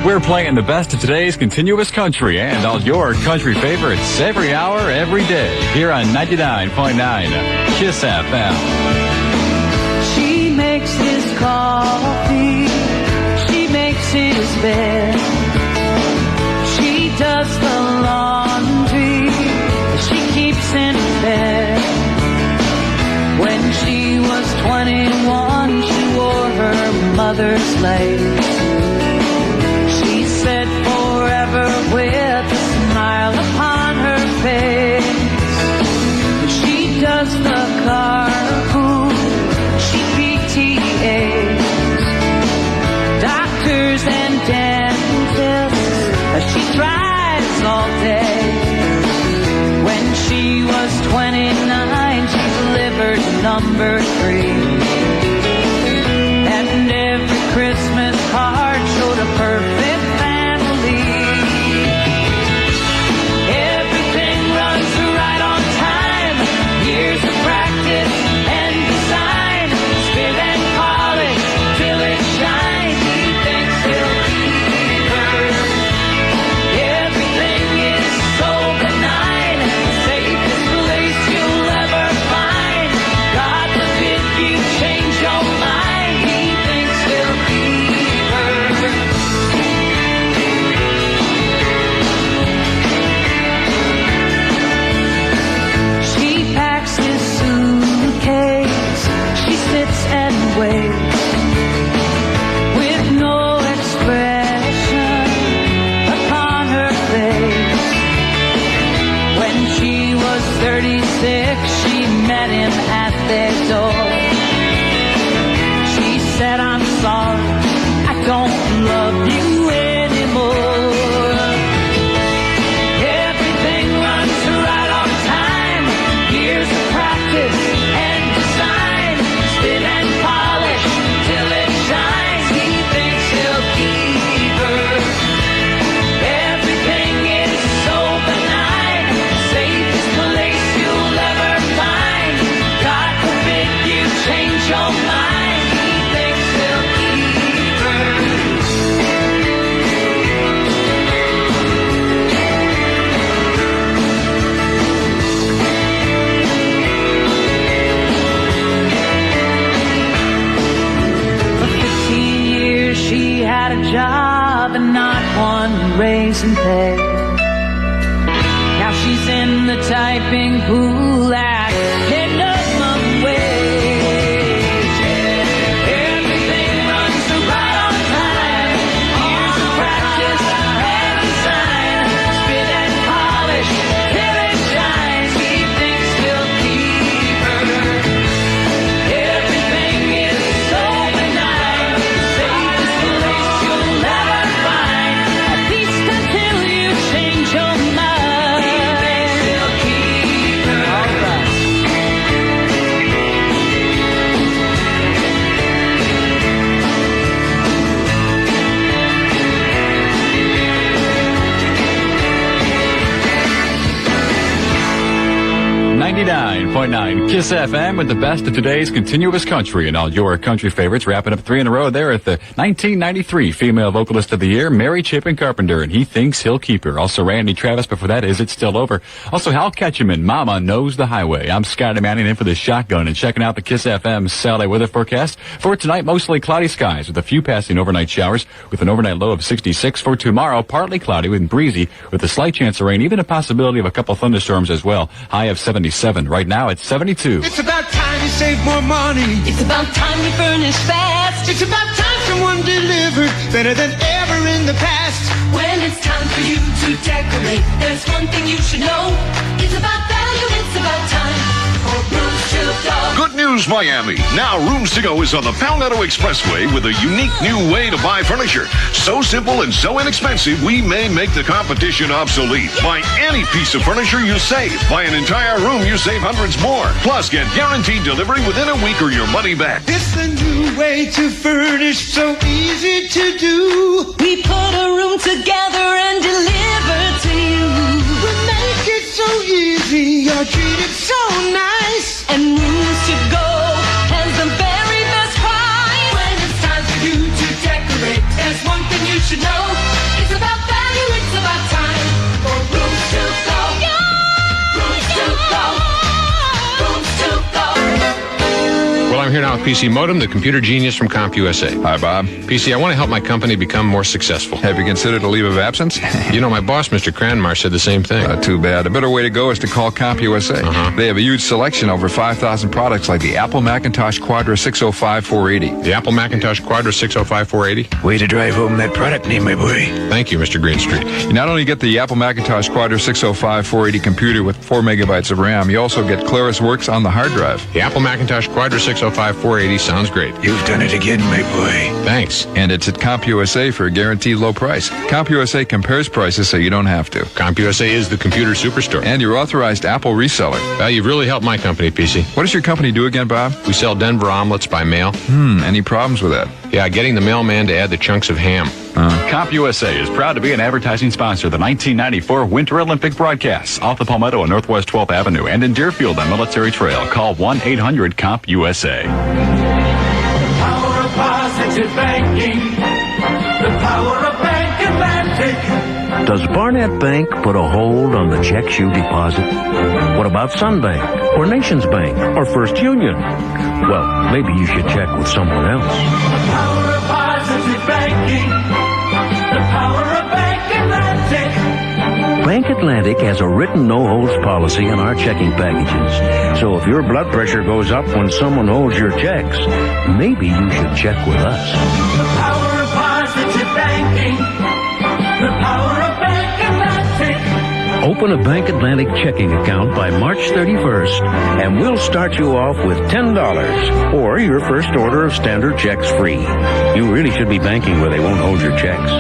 We're playing the best of today's continuous country and all your country favorites every hour, every day, here on 99.9 KISS FM. She makes his coffee. She makes his bed. She does the laundry. She keeps in bed. When she was 21, she wore her mother's lace. She said forever with a smile upon her face. She does the carpool. She PTAs. Doctors and dentists. She drives all day. When she was 29, she delivered number 3. And every Christmas card showed a perfect family. Everything runs right on time. Years of practice and design. Spit and polish till it shines. He thinks he'll keep her. Everything is so benign. Safest place you'll ever find. God forbid you change your mind. He thinks he'll keep her. She packs his suitcase. She sits and waits with no expression upon her face. When she was 36, she met him at their door. She said, I'm sorry, I don't love you anymore. Everything runs right on time. Years of practice and design. Spit and polish till it shines. He thinks he'll keep her. Everything is so benign. Safest place you'll ever find. God forbid you change your mind. He thinks he'll keep her. For 15 years she had a job and not one raise in pay. Now she's in the typing pool at minimum wage. Everything runs right on time. Years of practice and design. Spit and polish till it shines. He thinks he'll keep her. Everything is so benign. Safest place you'll ever find. At least until you change your mind. He thinks he'll keep her. All right. .9 KISS FM with the best of today's continuous country and all your country favorites. Wrapping up 3 in a row there at the 1993 Female Vocalist of the Year, Mary Chapin Carpenter, and He Thinks He'll Keep Her. Also Randy Travis before that, Is It Still Over? Also Hal Ketchum, Mama Knows the Highway. I'm Scotty Manning in for the Shotgun and checking out the KISS FM Saturday weather forecast. For tonight, mostly cloudy skies with a few passing overnight showers with an overnight low of 66. For tomorrow, partly cloudy and breezy with a slight chance of rain, even a possibility of a couple thunderstorms as well. High of 77. Right now, it's 72. It's about time you save more money. It's about time you furnish fast. It's about time someone delivered better than ever in the past. When it's time for you to decorate, there's one thing you should know. It's about value, it's about time for Rooms to Go. Good news, Miami. Now Rooms to Go is on the Palmetto Expressway with a unique new way to buy furniture. So simple and so inexpensive, we may make the competition obsolete. Buy any piece of furniture, you save. Buy an entire room, you save hundreds more. Plus, get guaranteed delivery within a week or your money back. It's a new way to furnish, so easy to do. We put a room together and deliver to you. We make it so easy, you're treated so nice. And Rooms to Go has the very best price. When it's time for you to decorate, there's one thing you should know. here now with PC Modem, the computer genius from CompUSA. Hi, Bob. PC, I want to help my company become more successful. Have you considered a leave of absence? You know, my boss, Mr. Cranmar, said the same thing. Too bad. A better way to go is to call CompUSA. They have a huge selection, over 5,000 products like the Apple Macintosh Quadra 605-480. The Apple Macintosh Quadra 605-480? Way to drive home that product name, my boy. Thank you, Mr. Greenstreet. You not only get the Apple Macintosh Quadra 605-480 computer with 4 megabytes of RAM, you also get ClarisWorks on the hard drive. The Apple Macintosh Quadra 605-480 sounds great. You've done it again, my boy. Thanks. And it's at CompUSA for a guaranteed low price. CompUSA compares prices so you don't have to. CompUSA is the computer superstore. And your authorized Apple reseller. Well, you've really helped my company, PC. What does your company do again, Bob? We sell Denver omelets by mail. Any problems with that? Yeah, getting the mailman to add the chunks of ham. CompUSA is proud to be an advertising sponsor of the 1994 Winter Olympic broadcasts off the Palmetto on Northwest 12th Avenue and in Deerfield on Military Trail. Call 1-800-COMP-USA. Power of positive banking. The power of Bank Atlantic. Does Barnett Bank put a hold on the checks you deposit? What about Sunbank, or Nations Bank, or First Union? Well, maybe you should check with someone else. The power of positive banking. The power of Bank Atlantic. Bank Atlantic has a written no-holds policy on our checking packages. So if your blood pressure goes up when someone holds your checks, maybe you should check with us. The power of positive banking. The power of Bank Atlantic. Open a Bank Atlantic checking account by March 31st, and we'll start you off with $10 or your first order of standard checks free. You really should be banking where they won't hold your checks.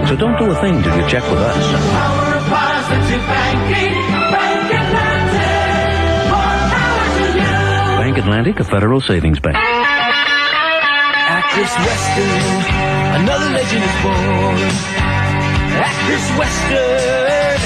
So don't do a thing till you check with us. The power of positive banking. Bank Atlantic. More power to you. Bank Atlantic, a federal savings bank. Actress Western, another legend is born. Actress Western,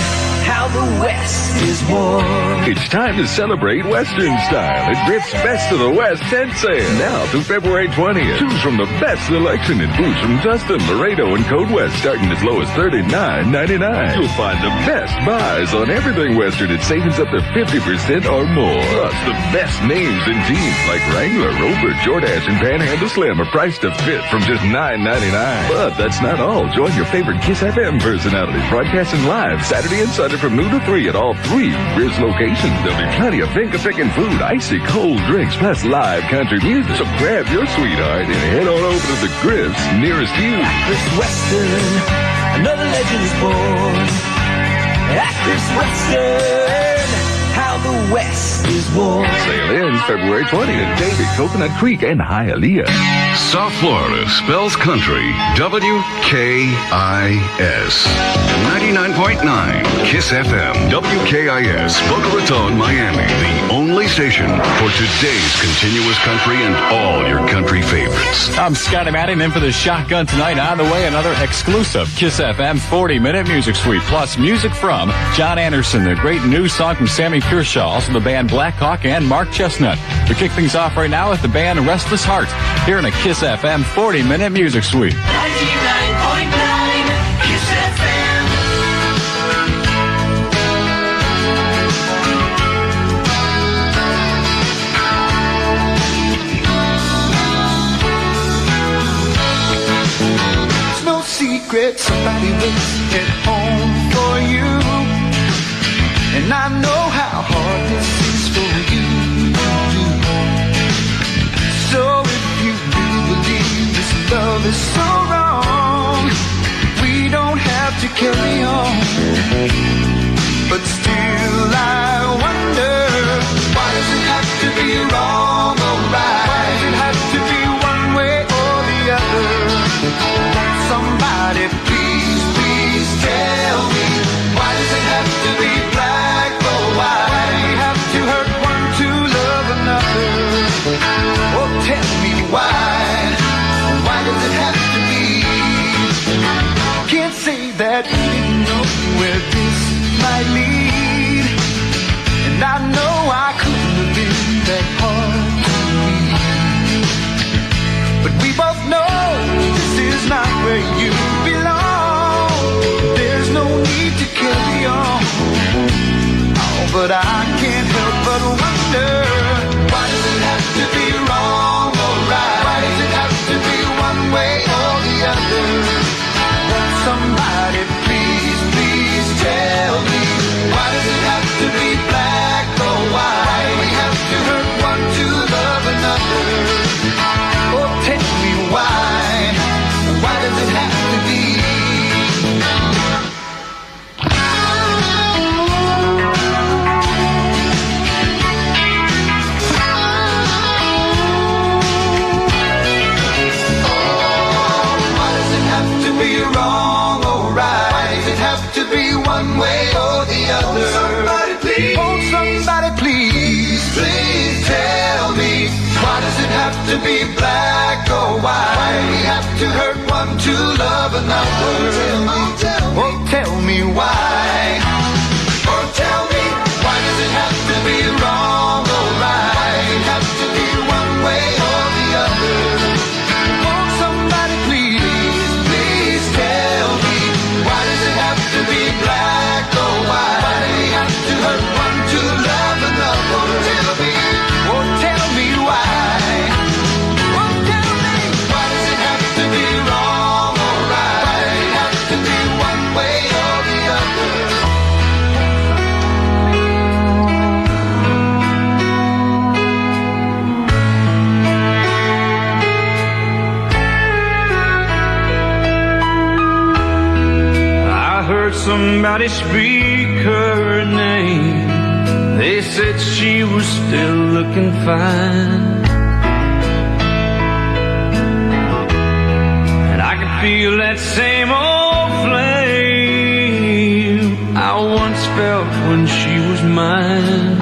how the West is born. It's time to celebrate Western style at Griff's Best of the West tent sale. Now through February 20th. Choose from the best selection in boots from Tustin, Laredo, and Code West, starting as low as $39.99. You'll find the best buys on everything Western at savings up to 50% or more. Plus the best names in jeans like Wrangler, Rover, Jordache, and Panhandle Slim are priced to fit from just $9.99. But that's not all. Join your favorite KISS FM personalities broadcasting live Saturday and Sunday from noon to 3 at all 3 Grizz locations. There'll be plenty of finger-picking food, icy cold drinks, plus live country music. So grab your sweetheart and head on over to the Grizz nearest you. Actress Western, another legend is born. Actress Western, how the West is born. Sale ends February 20th at Davie, Coconut Creek, and Hialeah. South Florida spells country. WKIS. 99.9 KISS FM. WKIS, Boca Raton, Miami. The only station for today's continuous country and all your country favorites. I'm Scotty Madden in for the shotgun tonight. On the way, another exclusive KISS FM 40-minute music suite. Plus music from John Anderson, the great new song from Sammy Kershaw, also the band Blackhawk, and Mark Chestnut. We kick things off right now with the band Restless Heart here in a KISS FM 40-minute music suite. 99.9 KISS FM. It's no secret somebody waits at home for you. And I know how hard this is for you to do. So if you really believe this love is so wrong, we don't have to carry on. But still I wonder, why does it have to be wrong or right? Why does it have to be one way or the other? Won't somebody please, please tell me, why does it have to be black or white? Why do we have to hurt one to love another? Oh, tell me why? Why does it have to be? Can't say that we didn't know where this might lead. And I know I couldn't have been that hard to read. But we both know this is not where you belong. There's no need to carry on. Oh, but I can't help but wonder, why does it have to be wrong? to be black or white? Why do we have to hurt one to love another? Tell me why. Oh, tell me, why does it have to be wrong or right? Why does it have to be one way or the other? Won't somebody please, please tell me, why does it have to be black or white? Why do we have to hurt one to love another? Tell me, oh, tell me why. Oh, tell me, why does it have to be wrong or right? Why does it have to be one way or the other? I heard somebody speak her name. They said she was still looking fine. And I could feel that same old flame I once felt when she was mine.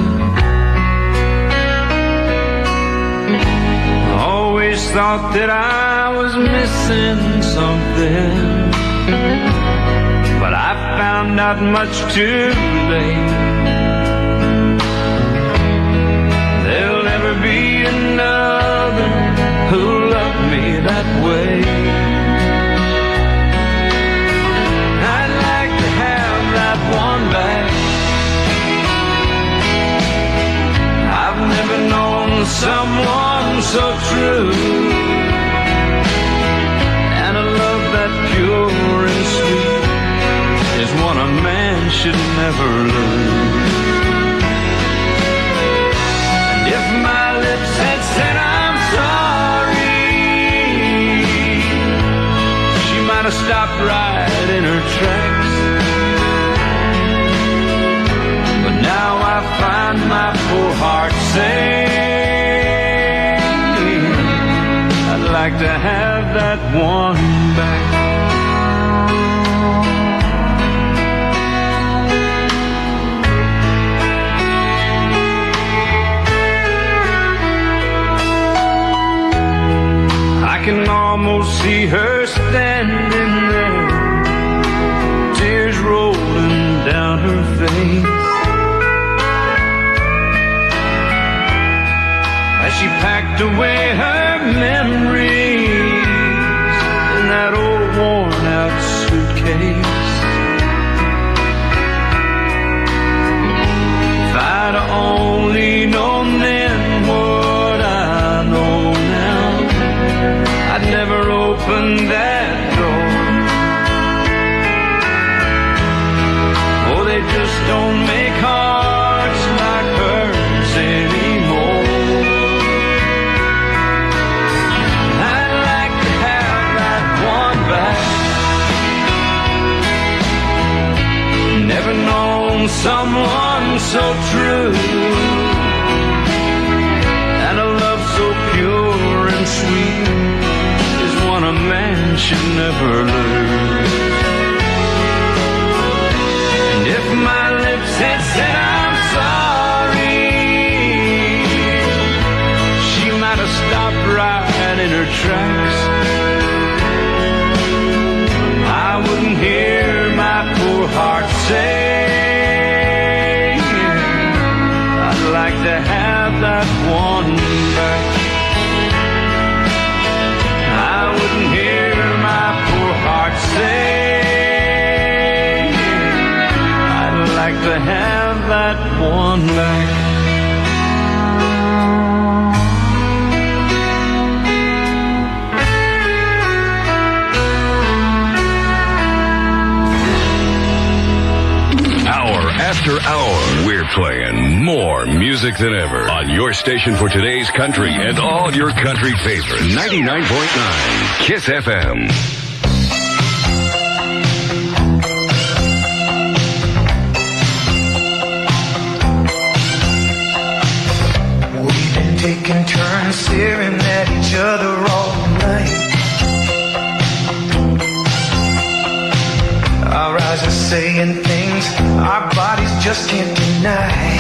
I always thought that I was missing something, but I found out much too late. There'll never be another who'll love me that way. I'd like to have that one back. I've never known someone so true, and a love that pure and sweet is one a man should never lose. And if my lips had said I'm sorry, she might have stopped right in her tracks. But now I find my poor heart saying I'd like to have that one back. I can almost see her standing there, tears rolling down her face, as she packed away her memories in that old worn-out suitcase. If I'd only known then what I know now, I'd never open that door. Oh, they just don't make hearts like hers anymore. I'd like to have that one back. Never known someone so true, and a love so pure and sweet is one a man should never lose. And if my lips had said I'm sorry, she might have stopped right in her tracks. I wouldn't hear my poor heart say I'd like to have that one back. I wouldn't hear my poor heart say I'd like to have that one back. Hour after hour, we're playing more music than ever on your station for today's country and all your country favorites. 99.9 KISS FM. We've been taking turns staring at each other all night. Our eyes are saying things our bodies just can't deny.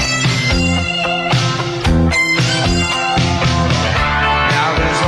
Now there's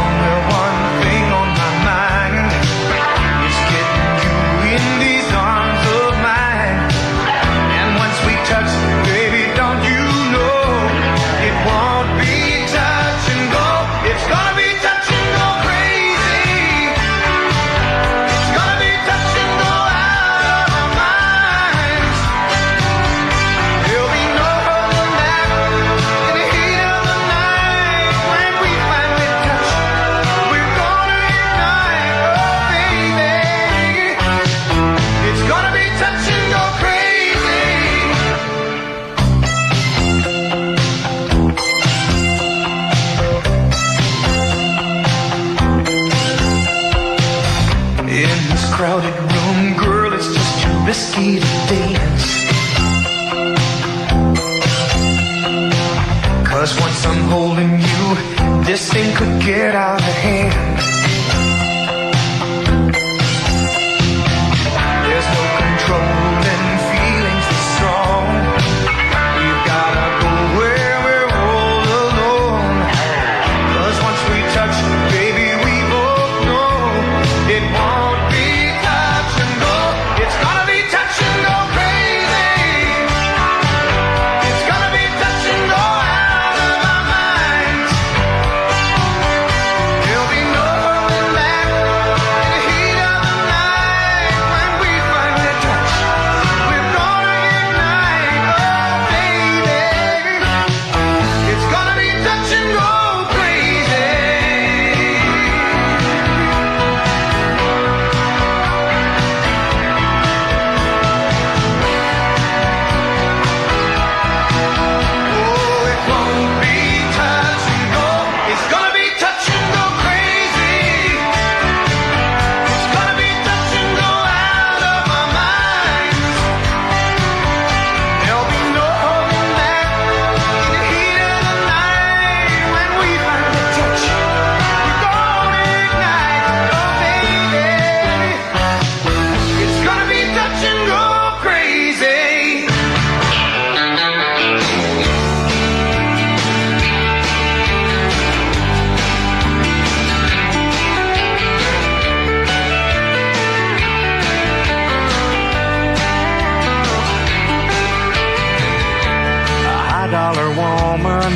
woman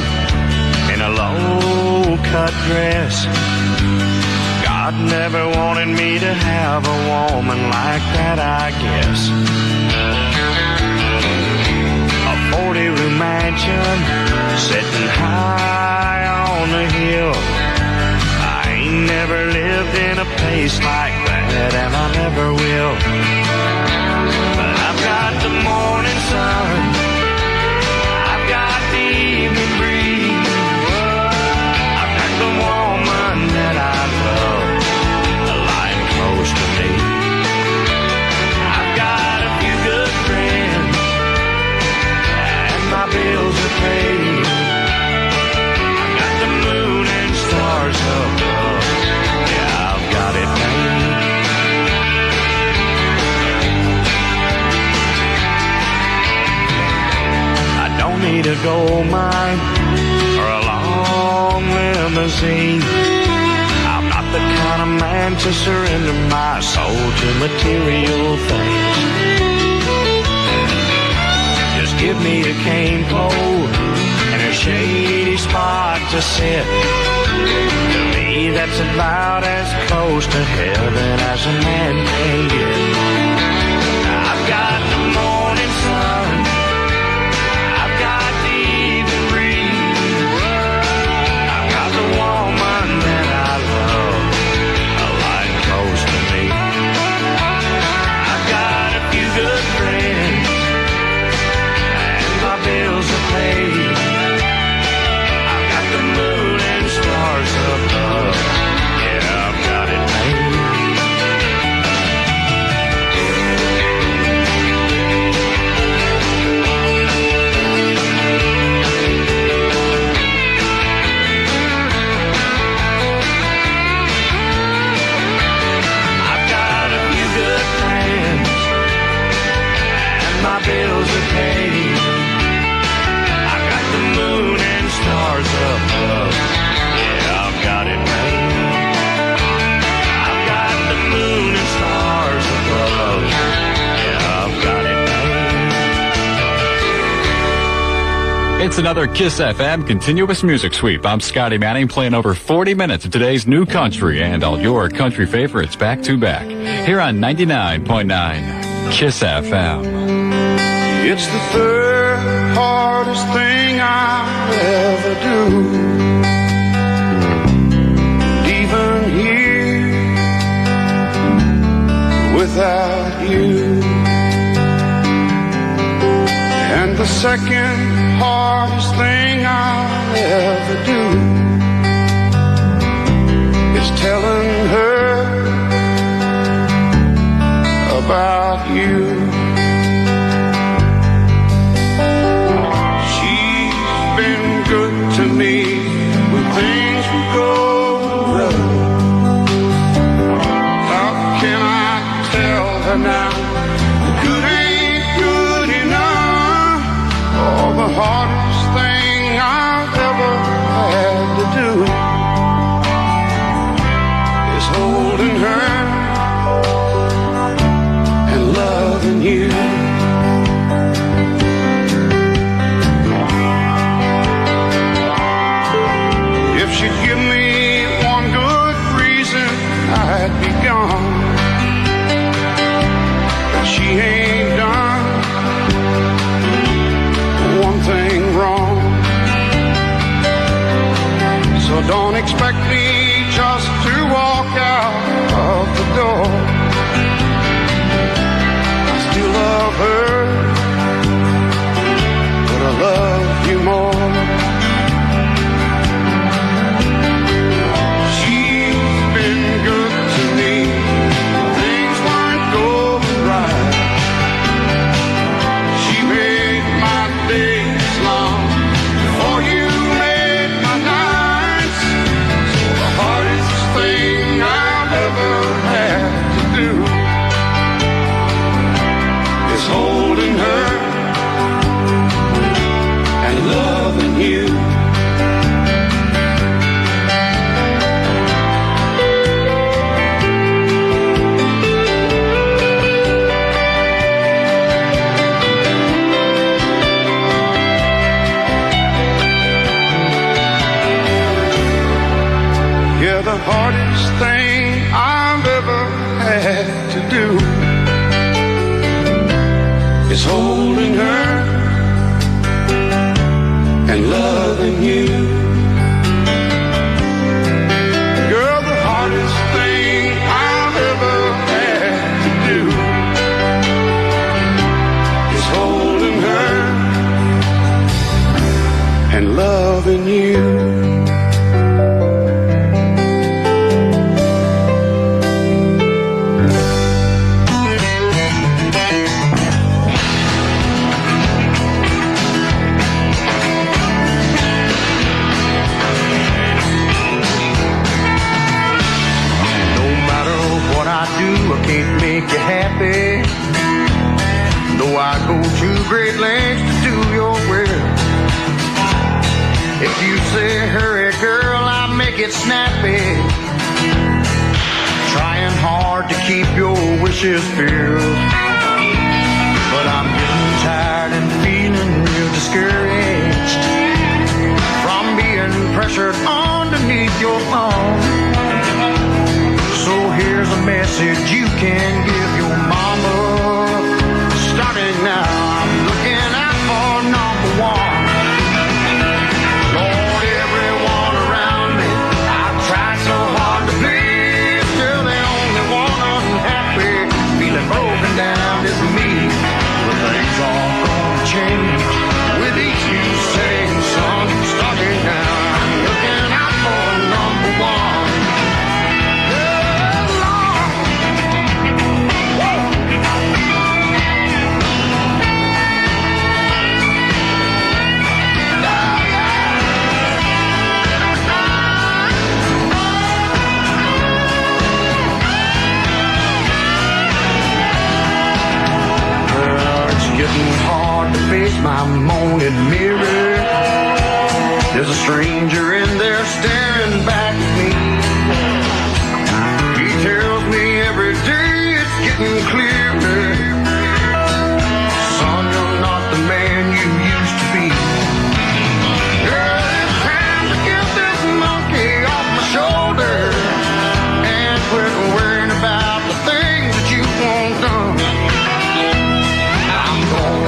in a low-cut dress. God never wanted me to have a woman like that, I guess. A 40-room mansion sitting high on the hill. I ain't never lived in a place like that, and I never will. But I've got the morning sun, I've got the evening breeze, I've got the woman that I love lying close to me. I've got a few good friends, and my bills are paid. I've got the moon and stars above, yeah, I've got it made. I don't need a gold mine or a long limousine. I'm not the kind of man to surrender my soul to material things. Just give me a cane pole and a shady spot to sit. To me, that's about as close to heaven as a man can get. I've got the morning sun, I've got the evening breeze, I've got the woman that I love lying close to me. I've got a few good friends, and my bills are paid. I've got the moon and stars above, yeah, I've got it made. I've got a few good friends, and my bills are paid. I've got the moon and stars above, yeah, I've got it made. I've got the moon and stars above, yeah, I've got it made. It's another KISS FM continuous music sweep. I'm Scotty Manning, playing over 40 minutes of today's new country and all your country favorites back to back here on 99.9 KISS FM. It's the third hardest thing I'll ever do. Even here without you. And the second hardest thing I'll ever do is telling her about you. Good to me when things would go wrong. How can I tell her now good ain't good enough? Oh, the hardest thing I've ever had to do is holding her and loving hardest thing I've ever had to do is holding her and loving you. Girl, the hardest thing I've ever had to do is holding her and loving you. I can't make you happy, though I go to great lengths to do your will. If you say hurry, girl, I make it snappy, trying hard to keep your wishes filled. But I'm getting tired and feeling real discouraged from being pressured underneath your thumb. So here's a message you can give your mama. Starting now, I'm looking out for number one. Lord, everyone around me, I've tried so hard to please, still the only one unhappy, feeling broken down is me. But things are gonna change with each new setting sun. Starting now, I'm looking out for number one. Getting hard to face my moaning mirror. There's a stranger in there staring back at me. He tells me every day it's getting clearer. Son, you're not the man you used to be. Girl, it's time to get this monkey off my shoulder and quit worrying about the things that you want done.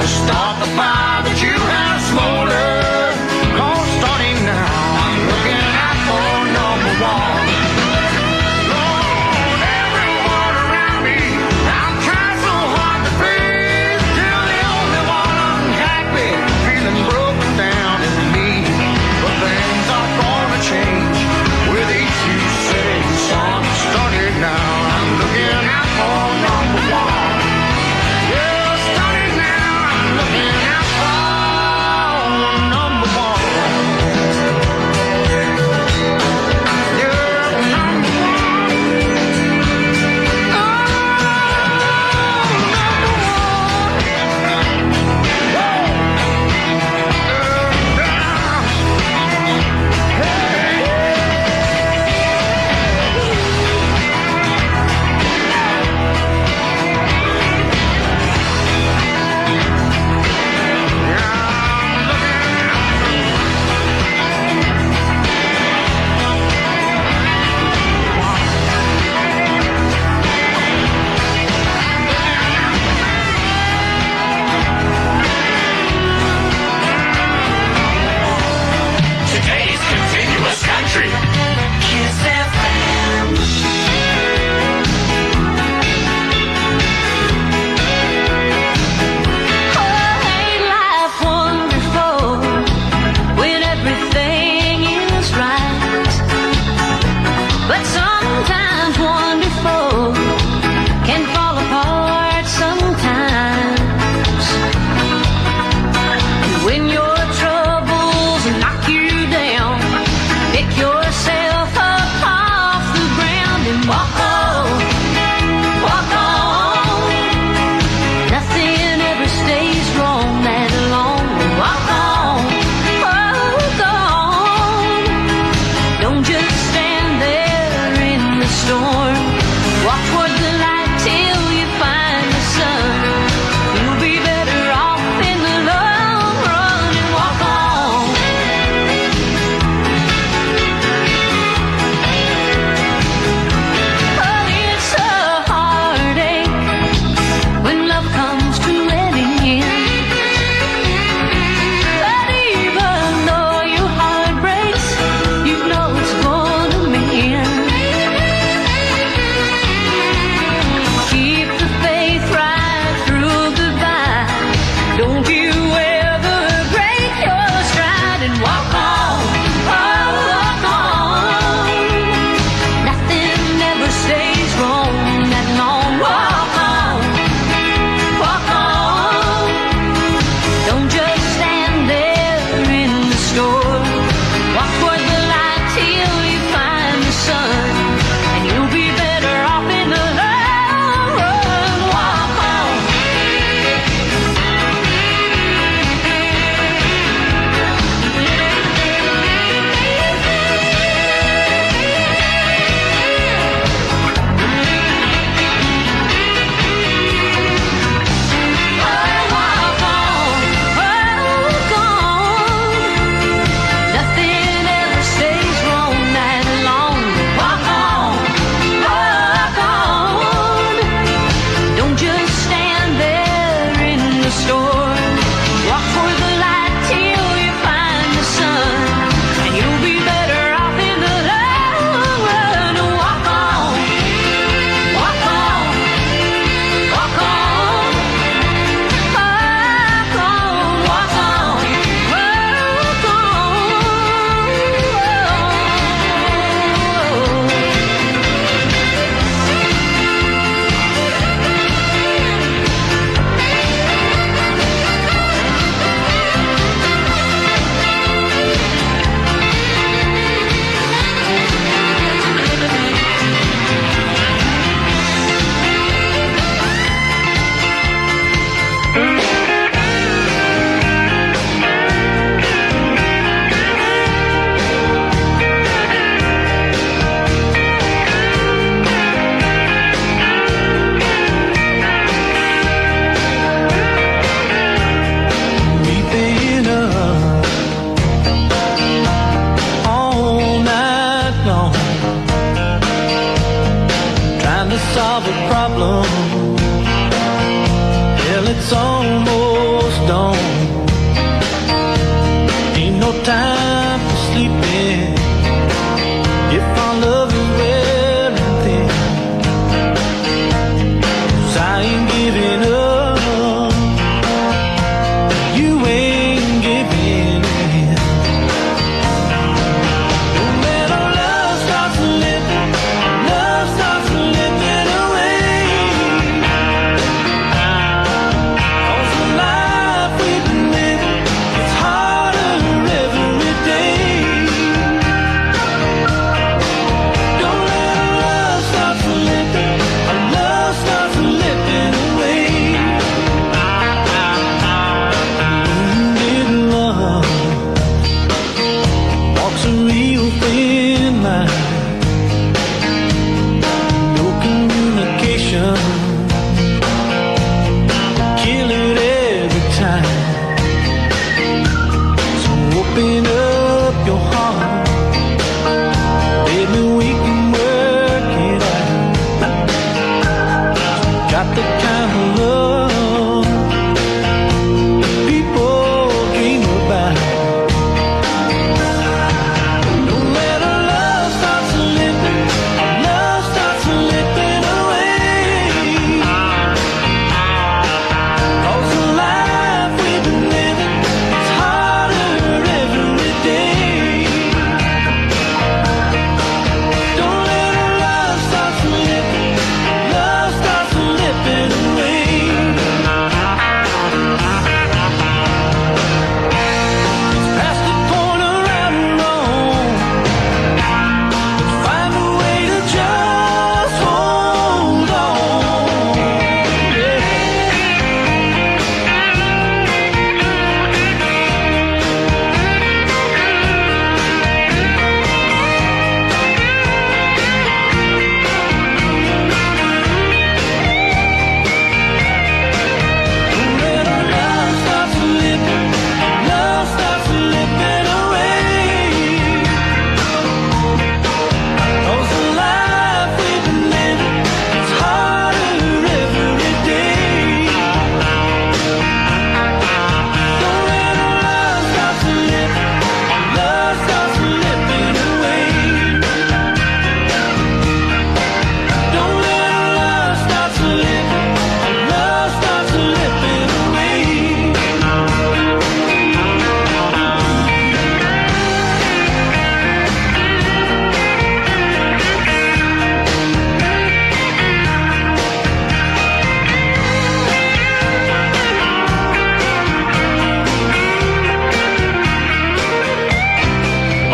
Start the fire that you have smoldered. Cause starting now, I'm looking out for no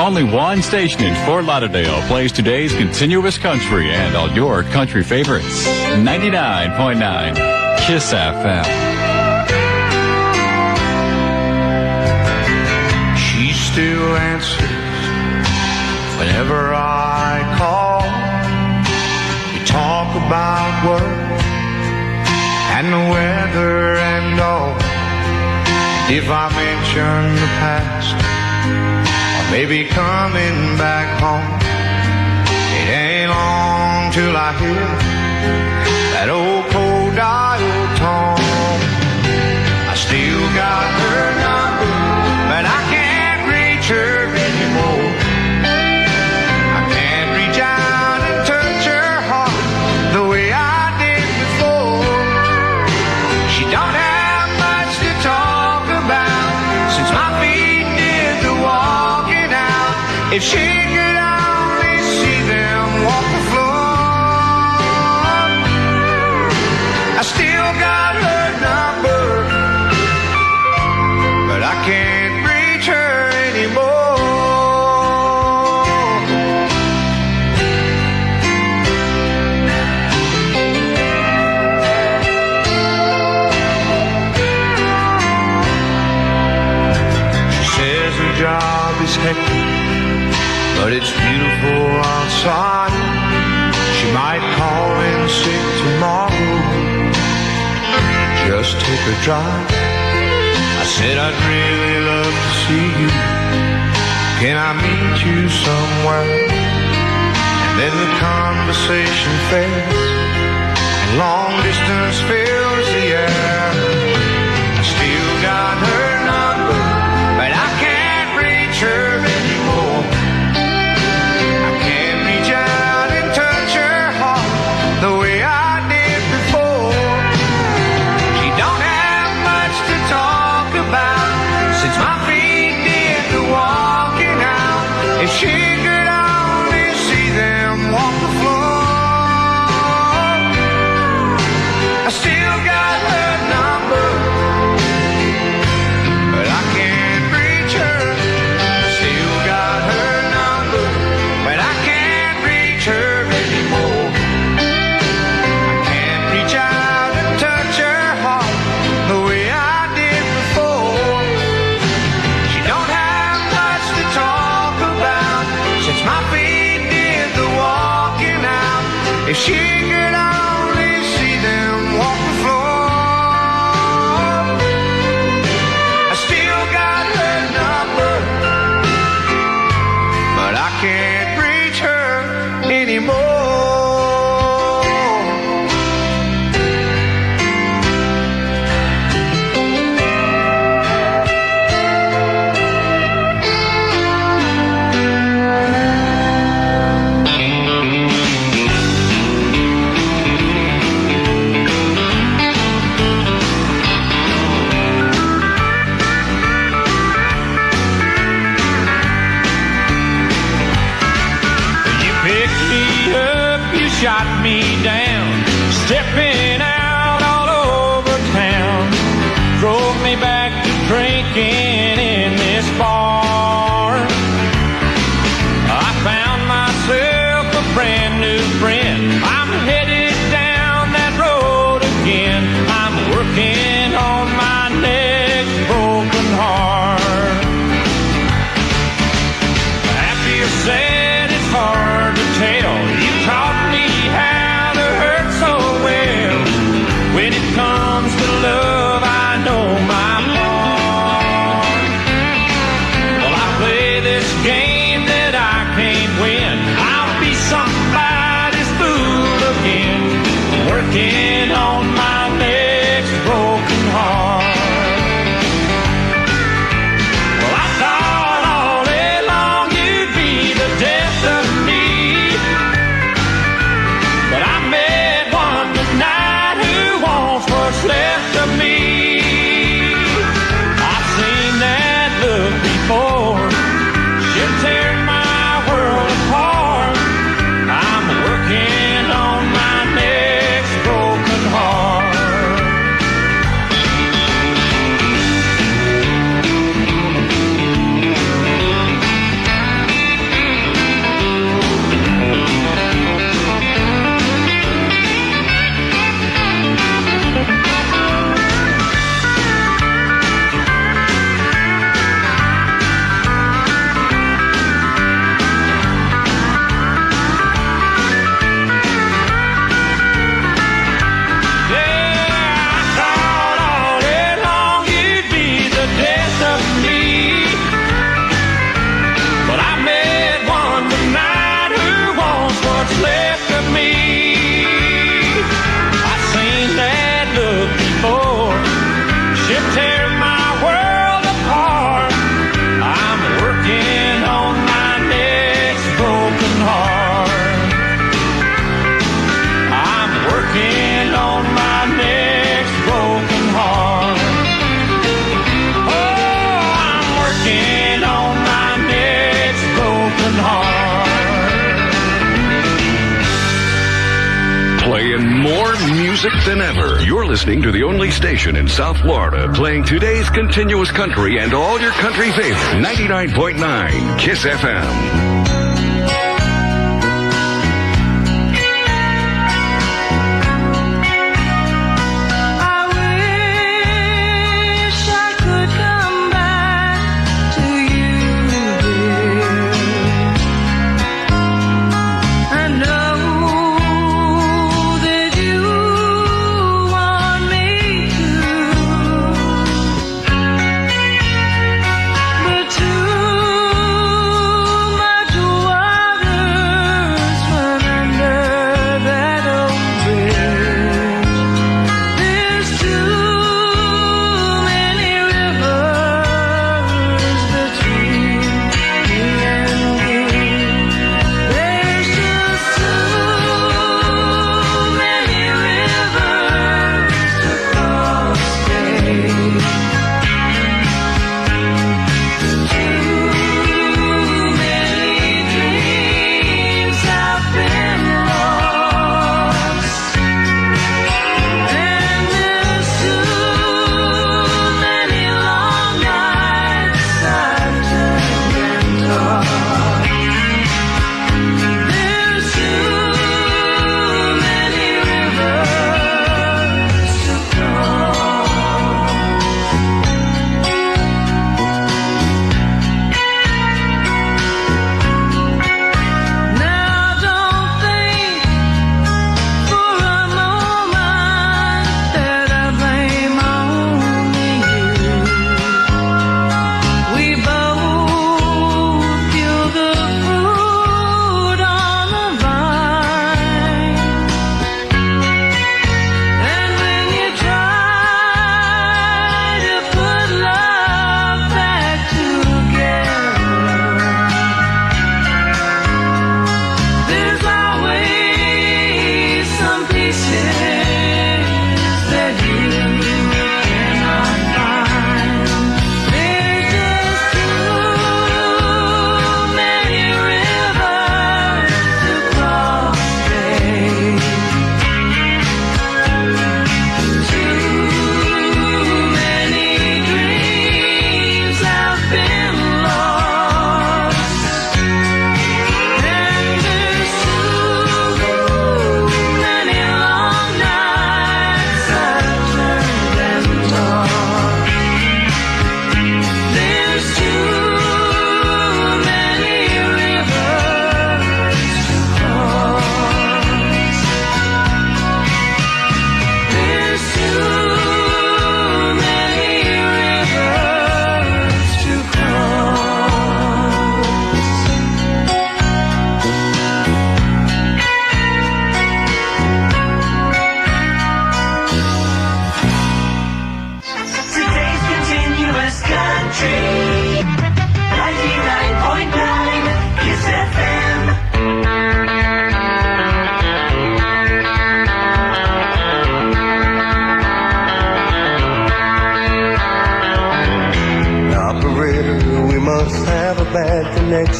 Only one station in Fort Lauderdale plays today's continuous country and all your country favorites. 99.9 KISS FM. She still answers whenever I call. We talk about work and the weather and all. If I mention the past, or maybe coming back home, it ain't long till I hear that old cold dial tone. I still got her number, but I can't reach her anymore. I can't reach out and touch her heart the way I did before. She don't have much to talk about since my feet did the walking out. If she could only see them walk the floor. I still got her number, but I can't reach her anymore. She says her job is hectic, but it's beautiful outside. She might call in sick tomorrow. Just take a drive. I said I'd really love to see you. Can I meet you somewhere? And then the conversation fades, and long distance fills the air. I still got her number, but I can't reach her anymore. I can't reach out and touch her heart the way I did before. She don't have much to talk about since my feet did the walking out. If she could only see them walk the floor. I still got her number, but I can't reach her. I still got her number, but I can't reach her anymore. I can't reach out and touch her heart the way I did before. She don't have much to talk about since my feet did the walking out. If she could only see them walk the floor. I still got her number, but I can't reach her anymore. You picked me up, you shot me down, stepping out all over town. Drove me back to drinking in this bar. I found myself a brand new friend. I'm headed down that road again. I'm working on my next broken heart. Happy or sad, it's hard to tell. You taught me how to hurt so well. When it comes to love, I know my part. music than ever. You're listening to the only station in South Florida playing today's continuous country and all your country favorites. 99.9 KISS FM.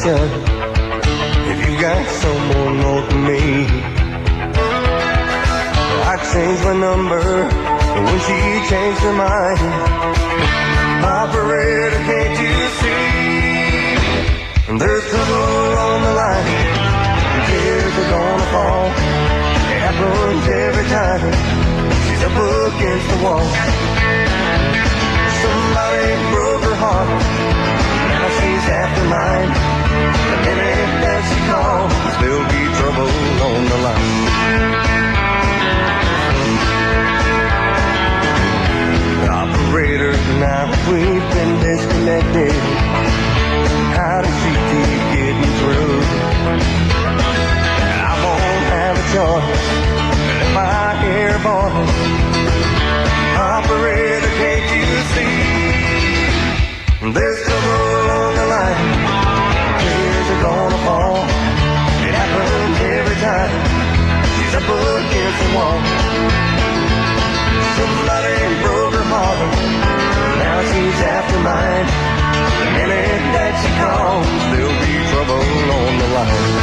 If you got someone more than me, I changed my number when she changed her mind. Operator, can't you see? There's trouble on the line. Tears are gonna fall. It happens every time. She's up against the wall. Somebody broke her heart. Now she's after mine. The minute that she calls, there'll be trouble on the line. Operator, now we've been disconnected. How does she keep getting through? I won't have a choice if I hear a voice. Operator, can't you see? There's trouble on the line. Tears are gonna fall. It happens every time. She's up against the wall. Somebody broke her heart. Now she's after mine. The minute that she calls, there'll be trouble on the line.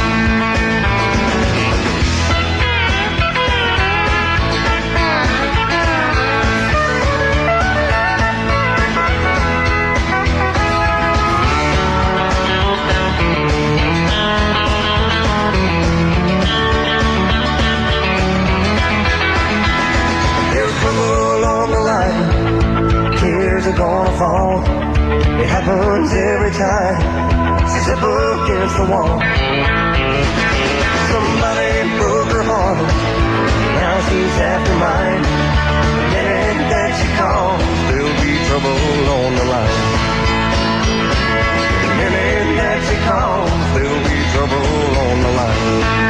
are gonna fall. It happens every time. She's up against the wall. Somebody broke her heart. Now she's after mine. The minute that she calls, there'll be trouble on the line. The minute that she calls, there'll be trouble on the line.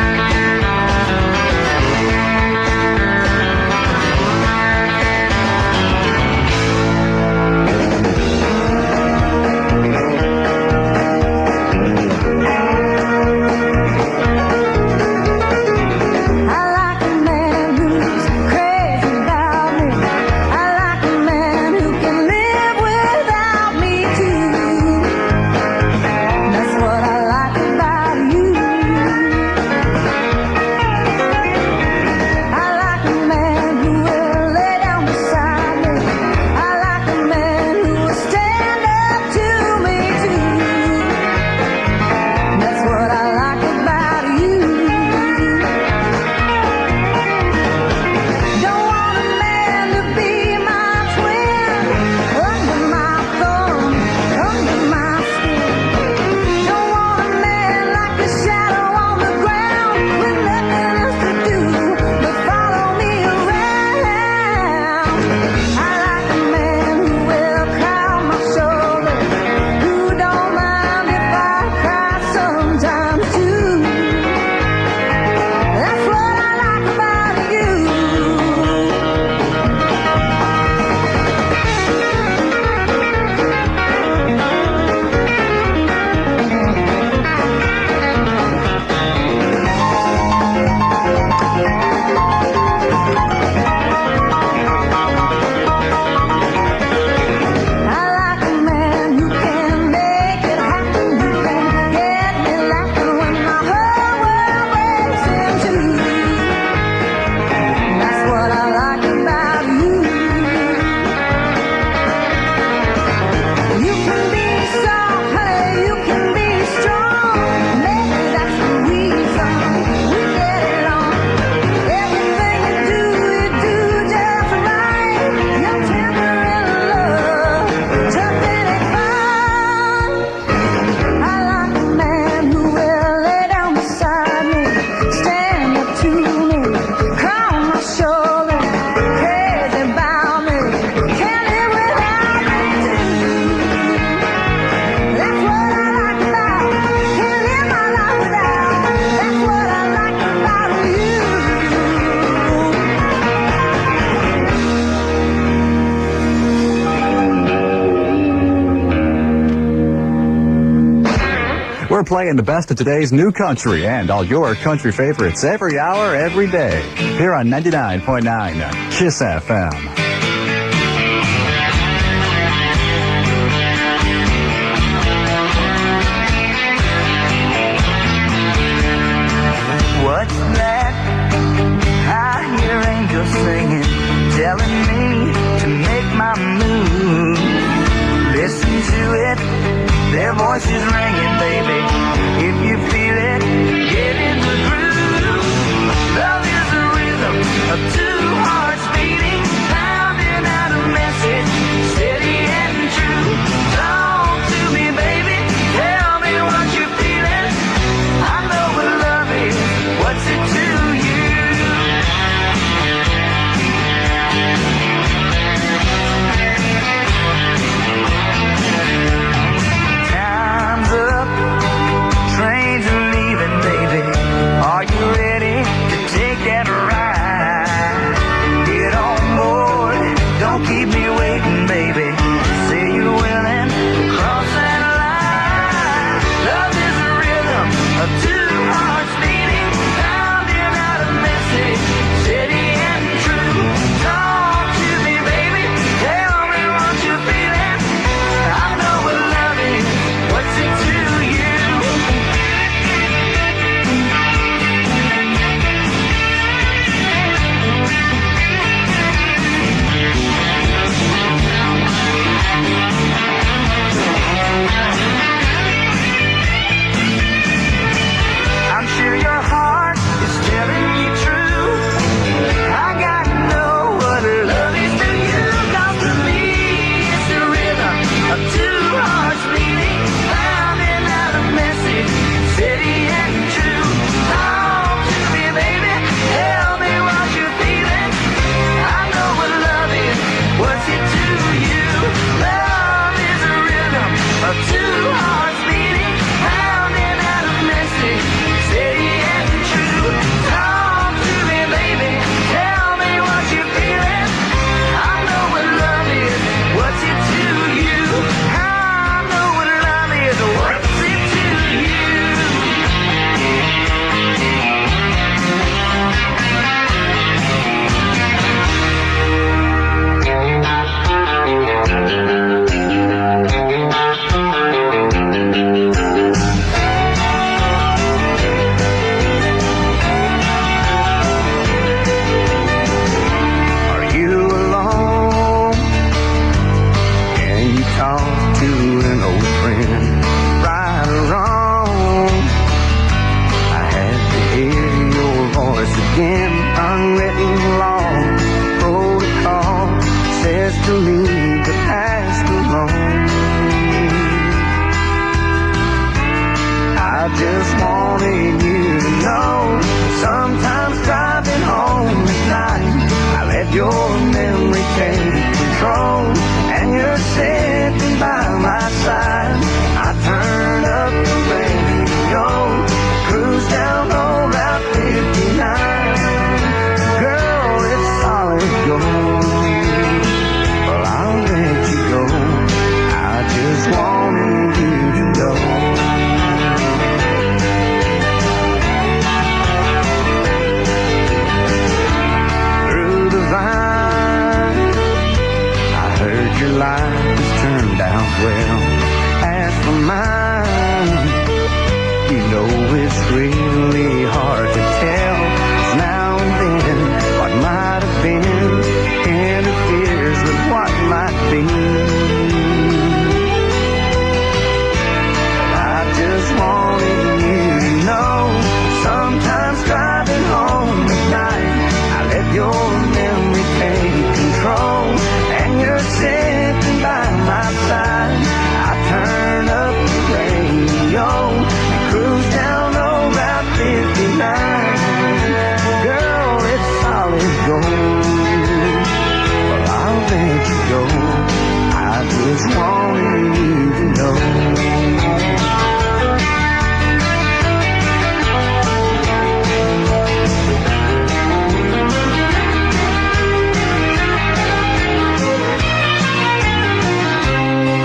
We're playing the best of today's new country and all your country favorites every hour, every day. Here on 99.9 KISS FM. What's that? I hear angels singing, telling me to make my move. Listen to it, their voices ringing, baby. If you feel it, get in the groove. Love is the rhythm of two hearts beating. Now talk to an old friend. Right or wrong, I had to hear your voice again. Unwritten law, protocol says to leave the past alone. I just wanted you to know, sometimes driving home at night, I let your memory take control, and you're sitting by my side. I turn up the radio, cruise down old Route 59. Girl, it's solid gold. Well, I'll let you go. I just wanted you to know. Through the vine, I heard your life was turned out well. As for mine, you know it's really hard to tell. 'Cause now and then, what might have been interferes with what might be. But I just wanted you to know, sometimes driving home at night, I let your memory take control, and you're sitting by my side. I turn up the radio and cruise down old Route 59. Girl, it's solid gold. Well, I'll let you go. I just wanted you to know.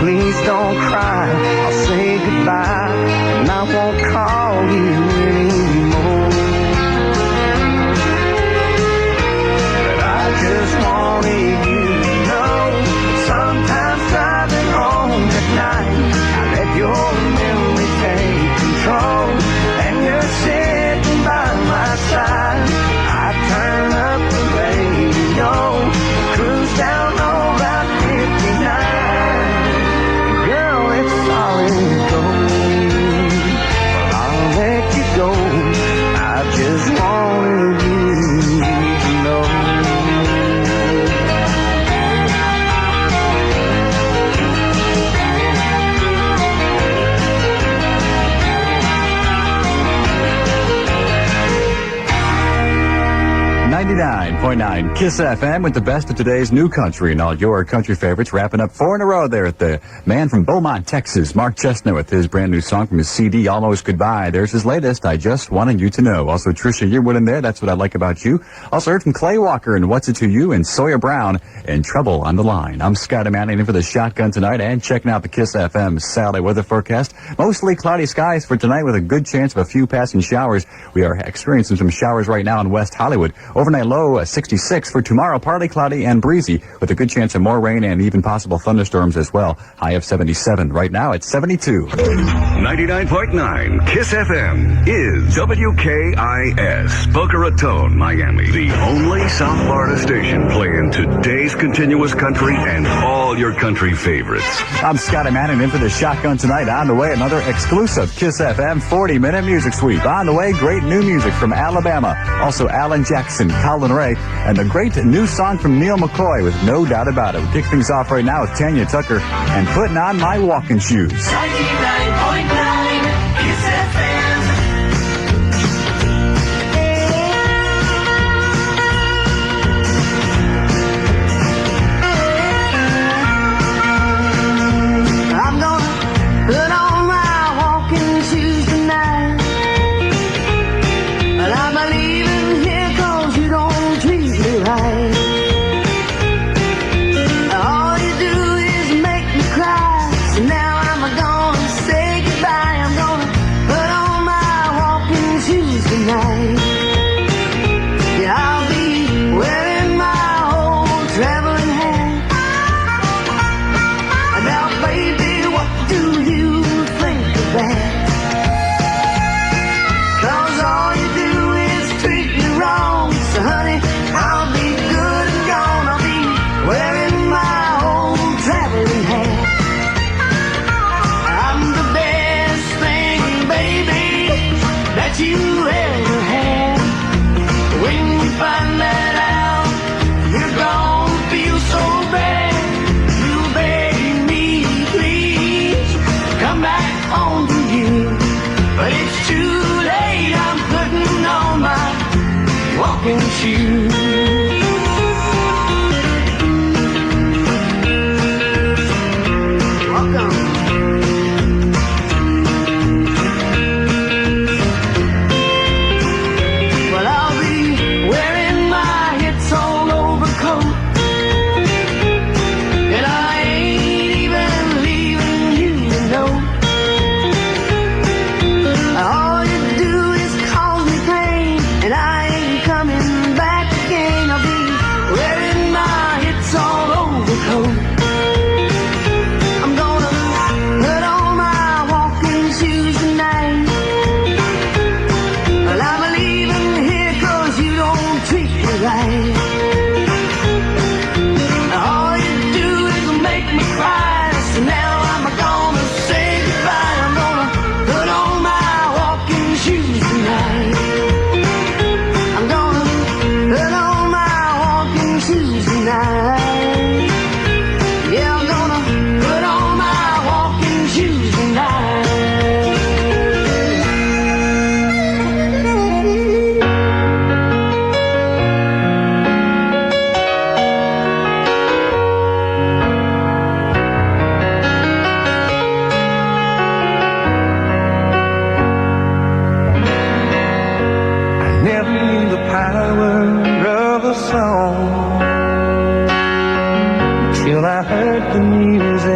Please don't cry, I'll say goodbye, and I won't call you anymore. But I just wanted you to know, sometimes driving home at night, I let your memory take control, and you're sitting by my side. I turn up the radio, cruise down old Route 59. Girl, it's solid gold. Well, I'll let you go. I just wanted you to know. 99.9 KISS FM with the best of today's new country and all your country favorites. Wrapping up 4 in a row there at the man from Beaumont, Texas, Mark Chestnut, with his brand new song from his CD, Almost Goodbye. There's his latest, I Just Wanted You to Know. Also, Trisha Yearwood in there, That's What I Like About You. Also heard from Clay Walker and What's It to You, and Sawyer Brown and Trouble on the Line. I'm Scott Manning in for the Shotgun tonight, and checking out the KISS FM Saturday weather forecast. Mostly cloudy skies for tonight with a good chance of a few passing showers. We are experiencing some showers right now in West Hollywood. Overnight low 66 for tomorrow, partly cloudy and breezy with a good chance of more rain and even possible thunderstorms as well. High of 77. Right now it's 72. 99.9 KISS FM is WKIS, Boca Raton, Miami. The only South Florida station playing today's continuous country and all your country favorites. I'm Scott Manning in for the Shotgun tonight. On the way, another exclusive KISS FM 40-minute music sweep. On the way, great new music from Alabama. Also Alan Jackson, Colin Ray, and a great new song from Neil McCoy with No Doubt About It. We'll kick things off right now with Tanya Tucker and Putting On My Walking Shoes. 99.9 KISS FM. I'm gonna put on my walking shoes tonight, but I'm not leaving here 'cause you don't treat me right. All you do is make me cry, so now I'm gonna say goodbye. I'm gonna put on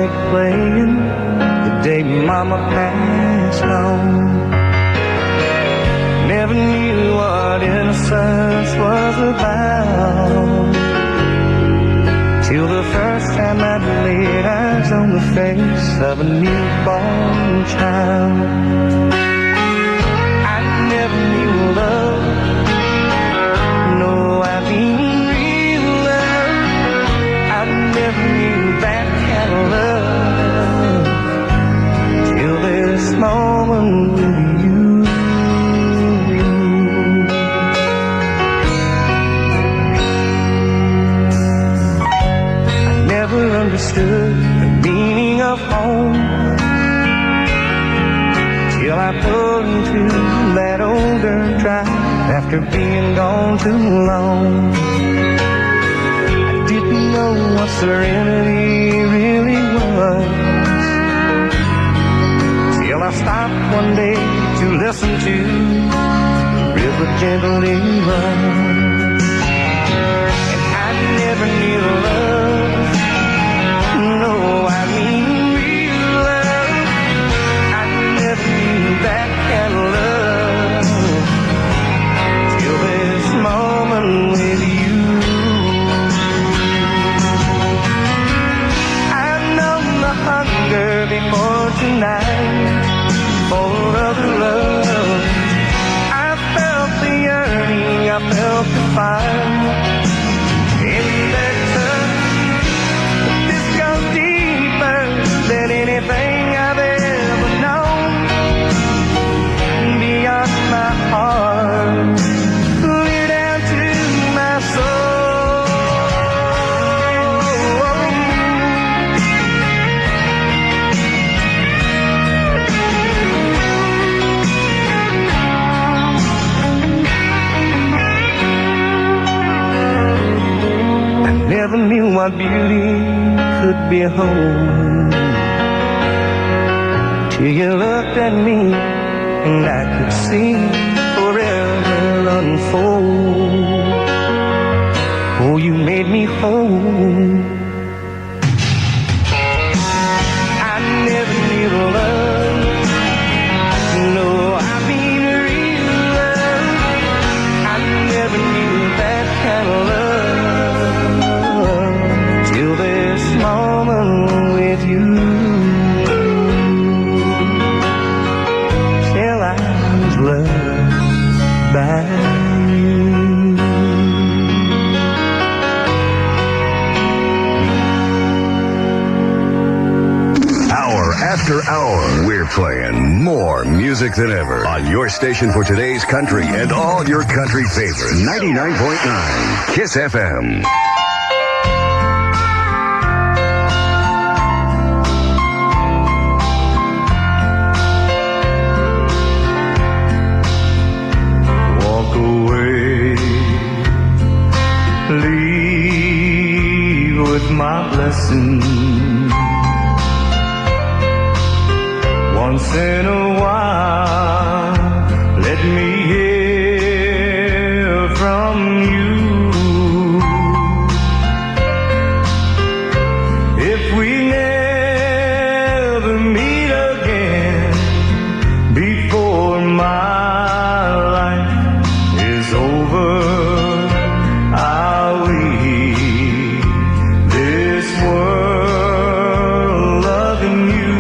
music playing the day Mama passed on. Never knew what innocence was about, till the first time I laid eyes on the face of a newborn child. I never knew love, no, I mean real love. I never knew that kind of love till this moment with you. Understood the meaning of home till I pulled into that old dirt drive after being gone too long. I didn't know what serenity really was till I stopped one day to listen to the river gently run. And I never knew love, no, I mean real love. I never knew that kind of love till this moment with you. I've known the hunger before tonight for other love. I felt the yearning, I felt the fire in that touch. Than anything I've ever known, beyond my heart, clear down to my soul. I never knew what beauty could behold till you looked at me and I could see forever unfold. Oh, you made me whole. I never knew love, no, I mean real love. I never knew that kind of love till this moment with you. Loved by you. Hour after hour, we're playing more music than ever on your station for today's country and all your country favorites. 99.9 KISS FM. Leave with my blessing. Once in a while, let me hear from you. If we never meet again before my life is over, I'll leave this world loving you.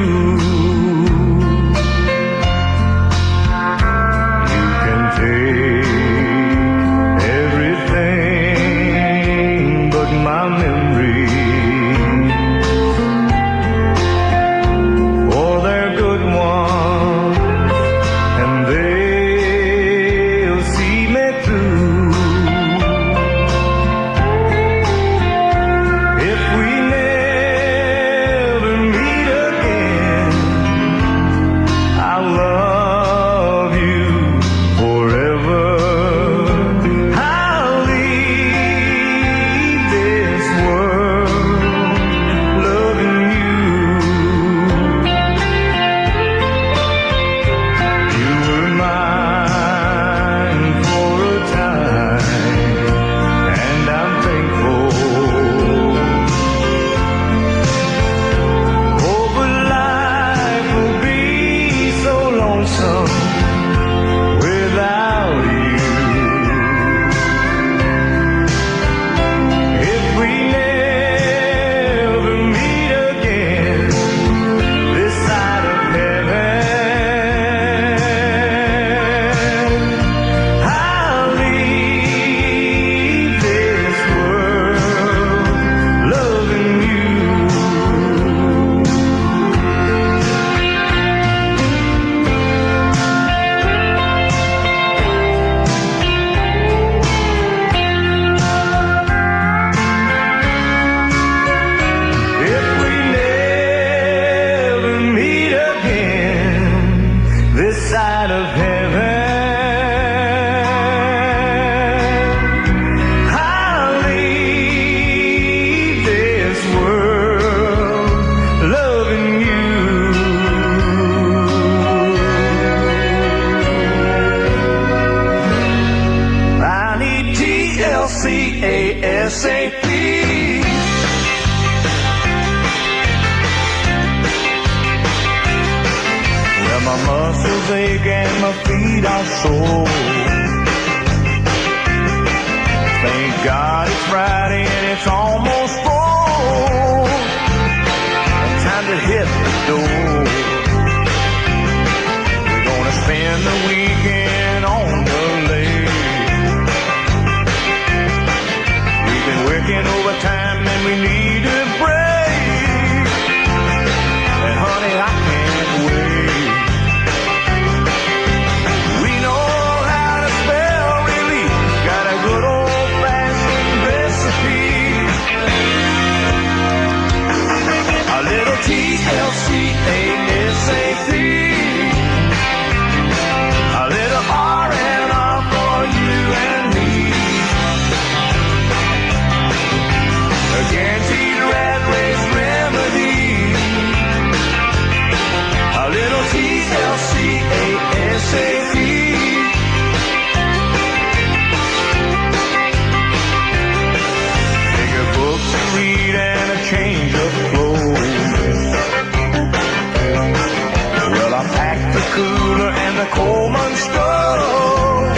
My muscles ache and my feet are sore. Thank God it's Friday and it's almost 4. Time to hit the door. We're gonna spend the weekend on the lake. We've been working overtime and we need a break. And honey, I can't wait. We know how to spell relief. Got a good old-fashioned recipe. A little TLC-ASAP. A little R&R for you and me. A guaranteed rat race remedy. A little TLC-ASAP. Bigger books to read and a change of clothes. Well, I packed the cooler and the Coleman stove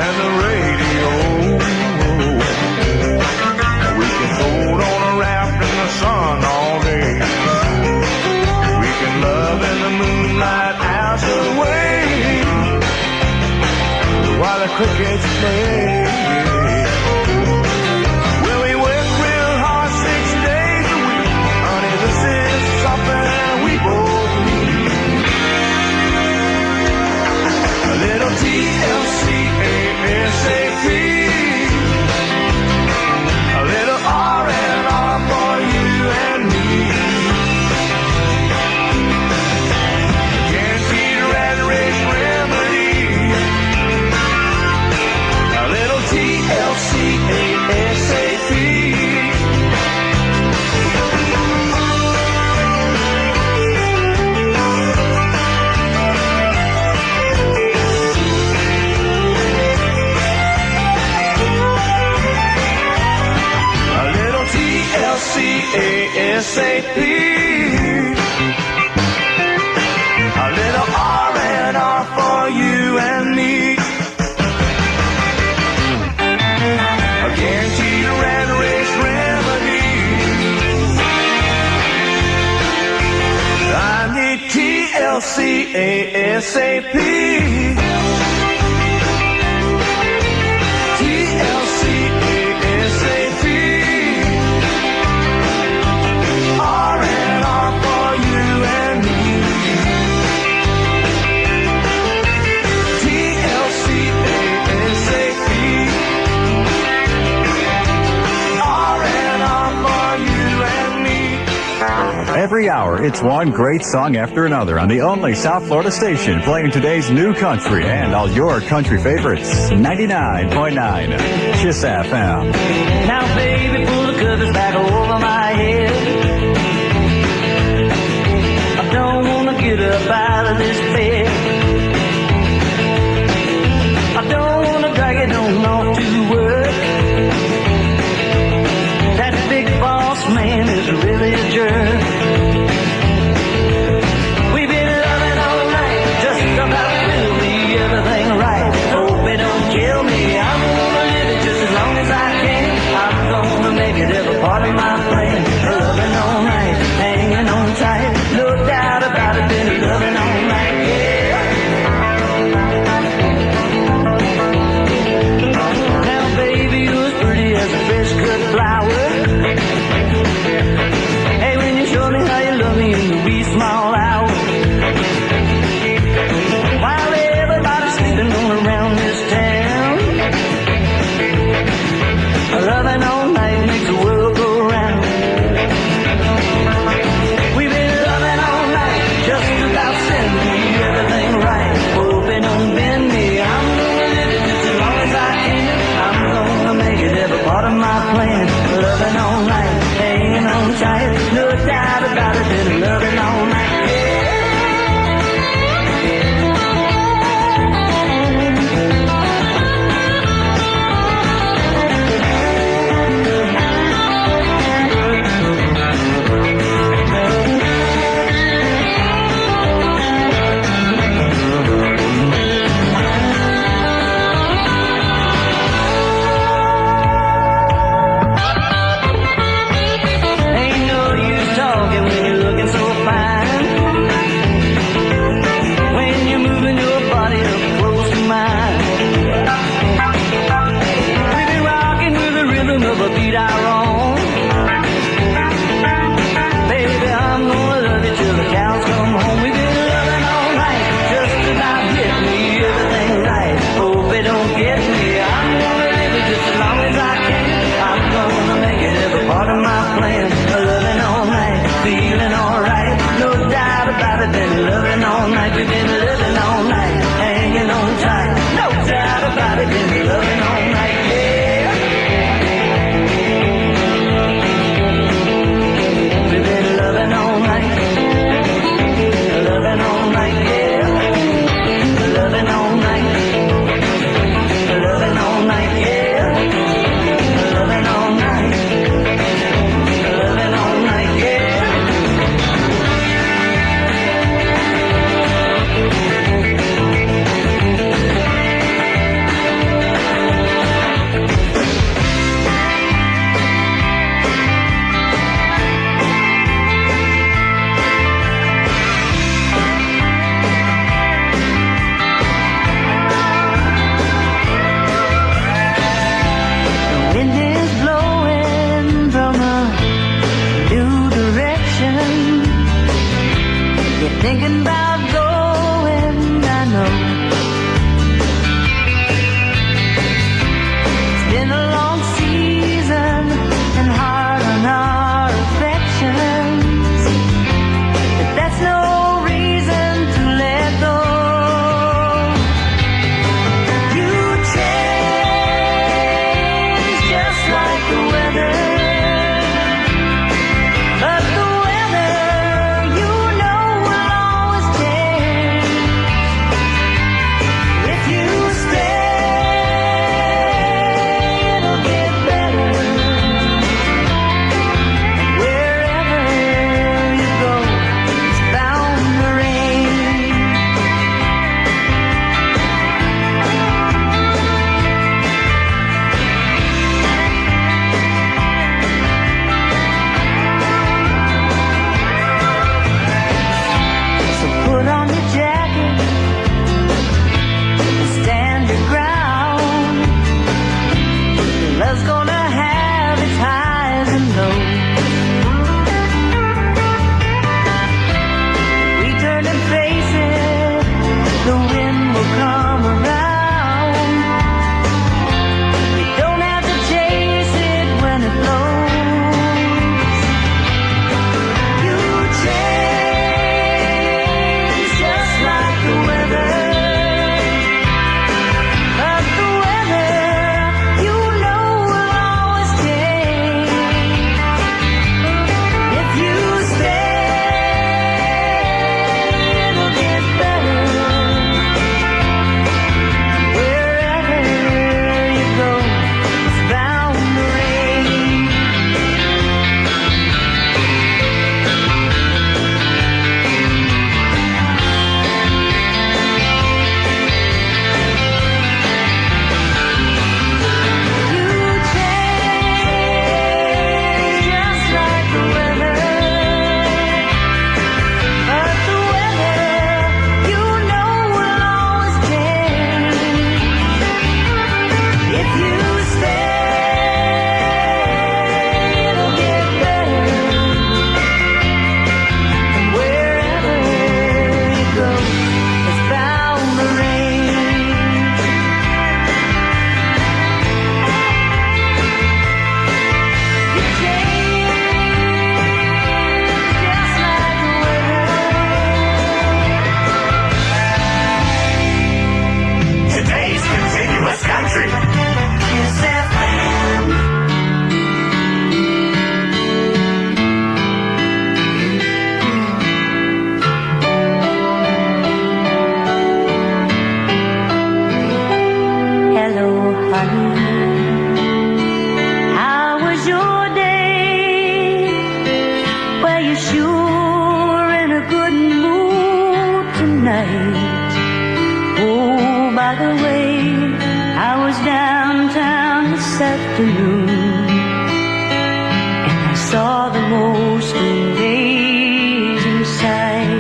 and the radio. We can float on a raft in the sun all day. We can love in the moonlight hours away while the crickets play. Well, we work real hard 6 days a week. Honey, this is something we both need. A little TLC-ASAP. A little R&R for you and me. Guaranteed rat race remedy. A little TLC-ASAP. A little TLC-ASAP. A little R&R for you and me. A guaranteed rat race remedy. I need TLC-ASAP. TLC-ASAP. R&R for you and me. TLC-ASAP. R&R for you and me. Every hour, it's one great song after another on the only South Florida station playing today's new country and all your country favorites. 99.9 KISS FM. Now, baby, pull the covers back over my head. I don't want to get up out of this bed. I don't want to drag it on off to work. That big boss man is really a jerk. We've been loving all night, just about really everything right. Hope it don't kill me. I'm gonna live it just as long as I can. I'm gonna make it every part of my plan. Loving all night, hanging on tight. No doubt about it, been loving all night, yeah. Now, baby, you're as pretty as a fresh cut flower. Hey, when you show me how you love me in the wee small hours. While everybody's sleeping all around this town, loving all night makes the world go round. We've been loving all night, just about sending me everything right. Hoping don't bend me, I'm gonna live it just as long as I can. I'm gonna make it every part of my plan. Loving all night, hanging on tight. No doubt about it, been loving all night, yeah. about it. Been loving all night. We've been living all night. Hanging on tight. No doubt about it. Been loving all night. Yeah. We've been loving all night. Loving all night. Yeah. Loving all night. Loving all night. Yeah. Loving all night. Loving all night. Yeah. Wind is blowing from a new direction. You're thinking about going, I know. It's been a long season and hard on our affections, but that's no reason to let go. You change just like the weather, but the weather, you know, will always change. If you stay, it'll get better. Wherever you go, it's bound to rain. So put on your jacket and stand your ground. Love's gonna have its highs and lows. We turn and face it, the wind will come around. We don't have to chase it when it blows. You change just like the weather, but the weather, you know, will always change. If you stay, it'll get better. Wherever you go, it's bound to rain. You change just like the weather, but the weather, you know, will always change. If you stay, it'll get better. And wherever you go, it's bound to rain. You change just like the weather. Today's continuous country. Kiss FM. Hello, honey. How was your day? Well, you're sure in a good mood tonight. Oh, by the way, I was downtown this afternoon, and I saw the most amazing sight.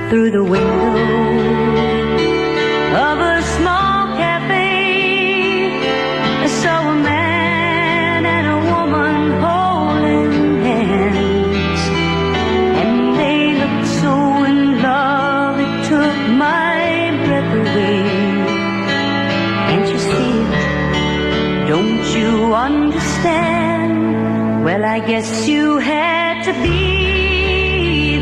Through the window of a small cafe, I saw a man and a woman holding hands, and they looked so in love it took my breath away. Can't you see it? Don't you understand? Well, I guess you had to be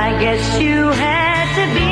I guess you had to be